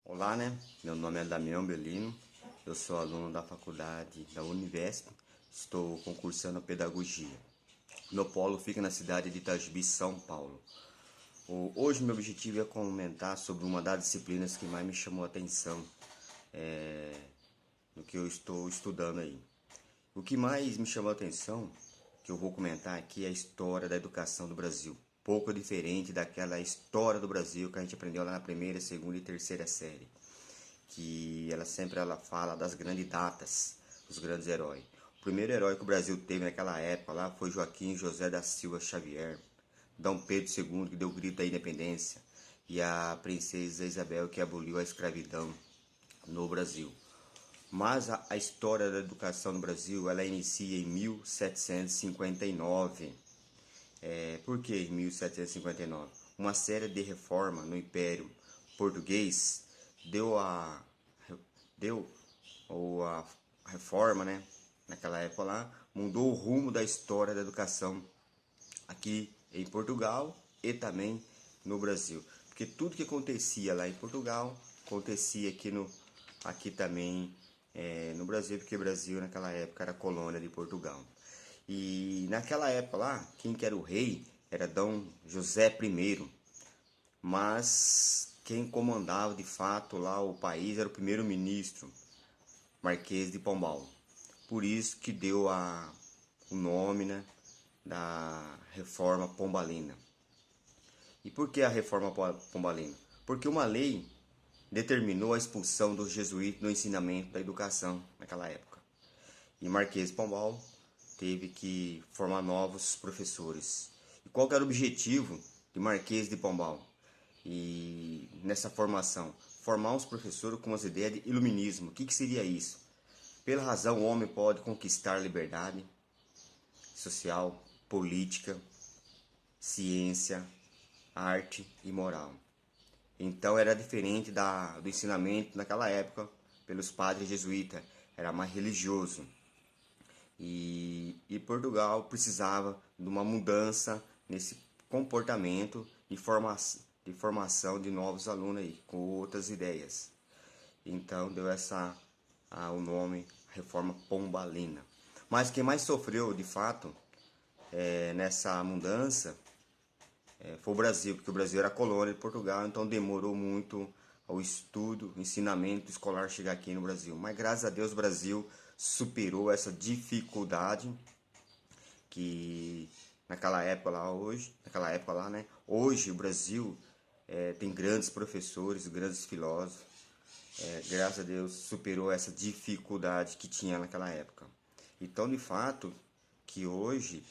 Olá, né? Meu nome é Damião Belino, eu sou aluno da faculdade da Univesp, estou concursando a pedagogia. Meu polo fica na cidade de Itagibi, São Paulo. Hoje meu objetivo é comentar sobre uma das disciplinas que mais me chamou a atenção no que eu estou estudando aí. O que mais me chamou a atenção, que eu vou comentar aqui, é a história da educação do Brasil. Pouco diferente daquela história do Brasil que a gente aprendeu lá na primeira, segunda e terceira série. Que ela fala das grandes datas, dos grandes heróis. O primeiro herói que o Brasil teve naquela época lá foi Joaquim José da Silva Xavier, Dom Pedro II, que deu o grito da independência, e a princesa Isabel, que aboliu a escravidão no Brasil. Mas a história da educação no Brasil, ela inicia em 1759. Por que em 1759? Uma série de reformas no Império Português deu a reforma, né? Naquela época lá, mudou o rumo da história da educação aqui em Portugal e também no Brasil. Porque tudo que acontecia lá em Portugal, acontecia aqui também no Brasil, porque o Brasil naquela época era colônia de Portugal. E naquela época lá, quem que era o rei era Dom José I, mas quem comandava de fato lá o país era o primeiro-ministro, Marquês de Pombal. Por isso que deu o nome, né, da Reforma Pombalina. E por que a Reforma Pombalina? Porque uma lei determinou a expulsão dos jesuítas do ensinamento da educação naquela época. E Marquês de Pombal teve que formar novos professores. E qual era o objetivo de Marquês de Pombal? E nessa formação, formar os professores com as ideias de iluminismo. O que seria isso? Pela razão, o homem pode conquistar liberdade social, política, ciência, arte e moral. Então era diferente do ensinamento naquela época pelos padres jesuítas, era mais religioso. E Portugal precisava de uma mudança nesse comportamento de formação de novos alunos aí, com outras ideias. Então deu o nome Reforma Pombalina. Mas quem mais sofreu de fato nessa mudança foi o Brasil, porque o Brasil era colônia de Portugal, então demorou muito o estudo, o ensinamento escolar chegar aqui no Brasil. Mas graças a Deus o Brasil superou essa dificuldade que naquela época lá, né? Hoje o Brasil tem grandes professores, grandes filósofos. Graças a Deus superou essa dificuldade que tinha naquela época. Então, de fato, que hoje,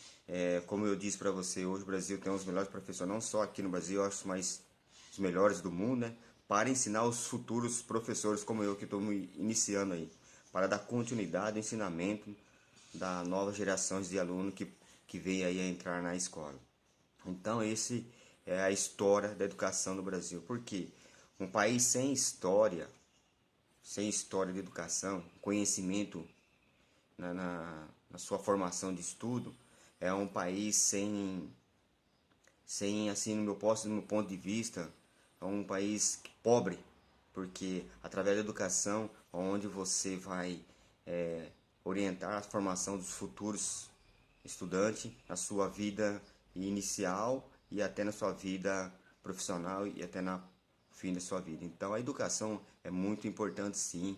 como eu disse para você, hoje o Brasil tem os melhores professores, não só aqui no Brasil, eu acho mais os melhores do mundo, né? Para ensinar os futuros professores como eu que estou iniciando aí, para dar continuidade ao ensinamento da nova gerações de alunos que vem aí a entrar na escola. Então, esse é a história da educação no Brasil. Porque um país sem história de educação, conhecimento na sua formação de estudo, é um país sem assim, no meu ponto de vista, é um país pobre, porque através da educação, onde você vai orientar a formação dos futuros estudantes na sua vida inicial e até na sua vida profissional e até no fim da sua vida. Então a educação é muito importante sim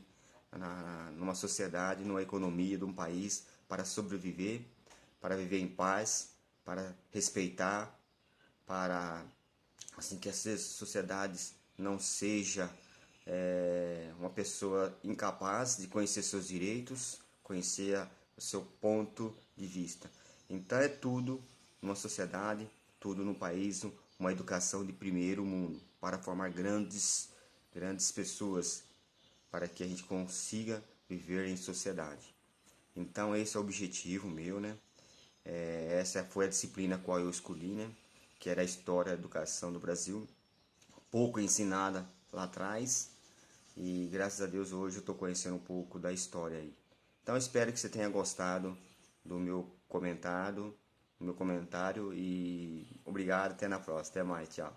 numa sociedade, numa economia de um país para sobreviver, para viver em paz, para respeitar, para assim que essas sociedades não seja uma pessoa incapaz de conhecer seus direitos, conhecer o seu ponto de vista. Então é tudo numa sociedade, tudo no país, uma educação de primeiro mundo, para formar grandes pessoas, para que a gente consiga viver em sociedade. Então esse é o objetivo meu, né? Essa foi a disciplina qual eu escolhi, né? Que era a História da Educação do Brasil, pouco ensinada lá atrás, e graças a Deus hoje eu estou conhecendo um pouco da história aí. Então espero que você tenha gostado do meu comentário, e obrigado, até na próxima, até mais, tchau.